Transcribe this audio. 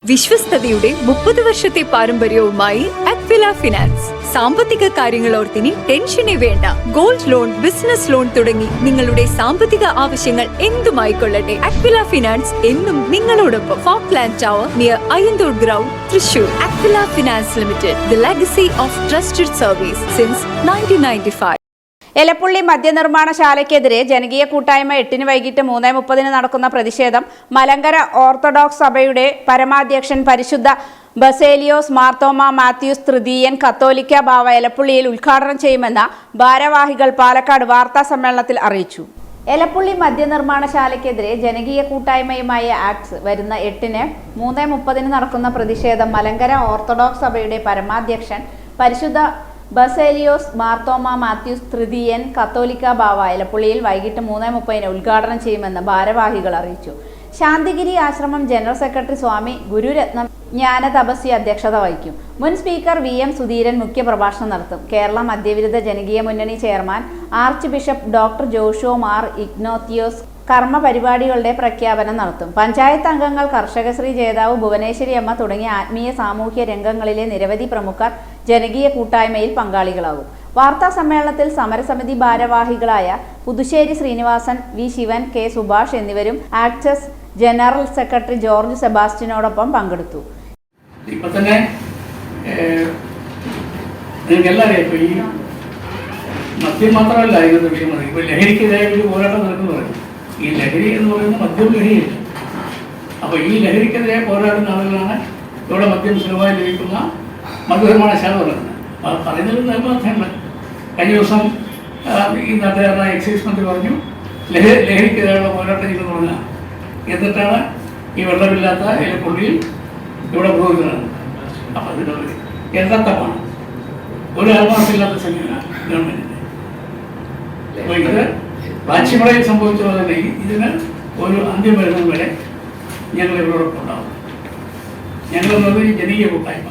വിശ്വസ്തയുടെ 30 വർഷത്തെ പാരമ്പര്യവുമായി Aquila finance. സാമ്പത്തിക കാര്യങ്ങളോർത്തിനി ടെൻഷനേ വേണ്ട. ഗോൾഡ് ലോൺ, ബിസിനസ് ലോൺ തുടങ്ങി നിങ്ങളുടെ സാമ്പത്തിക ആവശ്യങ്ങൾ എന്തുമായിക്കൊള്ളട്ടെ, അക്വില ഫിനാൻസ് എന്നും നിങ്ങളോടൊപ്പം. Falkland tower near Ayyanthur ground, Thrissur. Aquila finance limited, the legacy of trusted service since 1995. Elappully മദ്യനിർമ്മാണശാലയ്ക്കെതിരെ ജനകീയ കൂട്ടായ്മ 8 വൈകിട്ട് 3:30 നടക്കുന്ന പ്രതിഷേധം മലങ്കര ഓർത്തഡോക്സ് സഭയുടെ പരമാധ്യക്ഷൻ പരിശുദ്ധ ബസേലിയോസ് മാർത്തോമ മാത്യൂസ് തൃതീയൻ കത്തോലിക്ക ബാവ എലപ്പുള്ളിയിൽ ഉദ്ഘാടനം ചെയ്യുമെന്ന് ഭാരവാഹികൾ പാലക്കാട് വാർത്താ സമ്മേളനത്തിൽ അറിയിച്ചു. എലപ്പുള്ളി മദ്യനിർമ്മാണശാലയ്ക്കെതിരെ ജനകീയ കൂട്ടായ്മയുമായ ആക്ട്സ് വരുന്ന 8-ന് 3:30 നടക്കുന്ന പ്രതിഷേധം മലങ്കര ഓർത്തഡോക്സ് സഭയുടെ പരമാധ്യക്ഷൻ പരിശുദ്ധ ബസേലിയോസ് മാർത്തോമ മാത്യൂസ് തൃതീയൻ കത്തോലിക്ക ബാവ എലപ്പുള്ളിയിൽ വൈകിട്ട് 3:30 ഉദ്ഘാടനം ചെയ്യുമെന്ന് ഭാരവാഹികൾ അറിയിച്ചു. ശാന്തിഗിരി ആശ്രമം ജനറൽ സെക്രട്ടറി സ്വാമി ഗുരുരത്നം ജ്ഞാന തപസ്വി അധ്യക്ഷത വഹിക്കും. മുൻ സ്പീക്കർ VM സുധീരൻ മുഖ്യപ്രഭാഷണം നടത്തും. കേരള മദ്യവിരുദ്ധ ജനകീയ മുന്നണി chairman archbishop doctor Joseph Mar Ignatios കർമ്മ പരിപാടികളുടെ പ്രഖ്യാപനം നടത്തും. പഞ്ചായത്ത് അംഗങ്ങൾ, കർഷകശ്രീ ജേതാവ് ഭുവനേശ്വരി അമ്മ തുടങ്ങിയ ആത്മീയ സാമൂഹ്യ രംഗങ്ങളിലെ നിരവധി പ്രമുഖർ ജനകീയ കൂട്ടായ്മയിൽ പങ്കാളികളാകും. വാർത്താ സമ്മേളനത്തിൽ സമരസമിതി ഭാരവാഹികളായ പുതുശ്ശേരി ശ്രീനിവാസൻ, V ശിവൻ, K സുഭാഷ് എന്നിവരും ആക്ടേഴ്സ് ജനറൽ സെക്രട്ടറി ജോർജ് സെബാസ്റ്റ്യനോടൊപ്പം പങ്കെടുത്തു. ഇപ്പൊ തന്നെ നിങ്ങൾക്കെല്ലാവരും ഈ മദ്യം മാത്രമല്ല ഇതിനകത്ത് വിഷയമാണ്. ഇപ്പൊ ലഹരിക്കെതിരായ ഒരു പോരാട്ടം നടക്കുന്നത്. ഈ ലഹരി എന്ന് പറയുന്നത് മദ്യം ലഹരിയല്ല. അപ്പൊ ഈ ലഹരിക്കെതിരെ പോരാടുന്ന ആളുകളാണ് ഇവിടെ മദ്യം സുലഭമായി ലഭിക്കുന്ന മദ്യനിർമ്മാണശാല പറയുന്നത്. പറയുന്നതിൽ നിർബന്ധമുണ്ട്. കഴിഞ്ഞ ദിവസം ഈ നാട്ടുകാരനായ എക്സൈസ് മന്ത്രി പറഞ്ഞു ലഹരിക്കെതിരെയുള്ള പോരാട്ടം ചെയ്യുമെന്ന് പറഞ്ഞാൽ, എന്നിട്ടാണ് ഈ വെള്ളമില്ലാത്ത എലപ്പുള്ളിയിൽ ഇവിടെ പോകുന്നത്. അപ്പം അതിനൊരു യഥാർത്ഥമാണ്, ഒരു ആത്മാർത്ഥമില്ലാത്ത സമയമാണ് ഗവൺമെൻറ്റിന്. അപ്പോൾ ഇത് വാച്ചിമളയിൽ സംഭവിച്ച പോലെ തന്നെ ഇതിന് ഒരു അന്ത്യം വരുന്നത് വരെ ഞങ്ങൾ ഇവരോടൊപ്പം ഉണ്ടാവും. ഞങ്ങളെന്നത് ജനകീയ കൂട്ടായ്മ.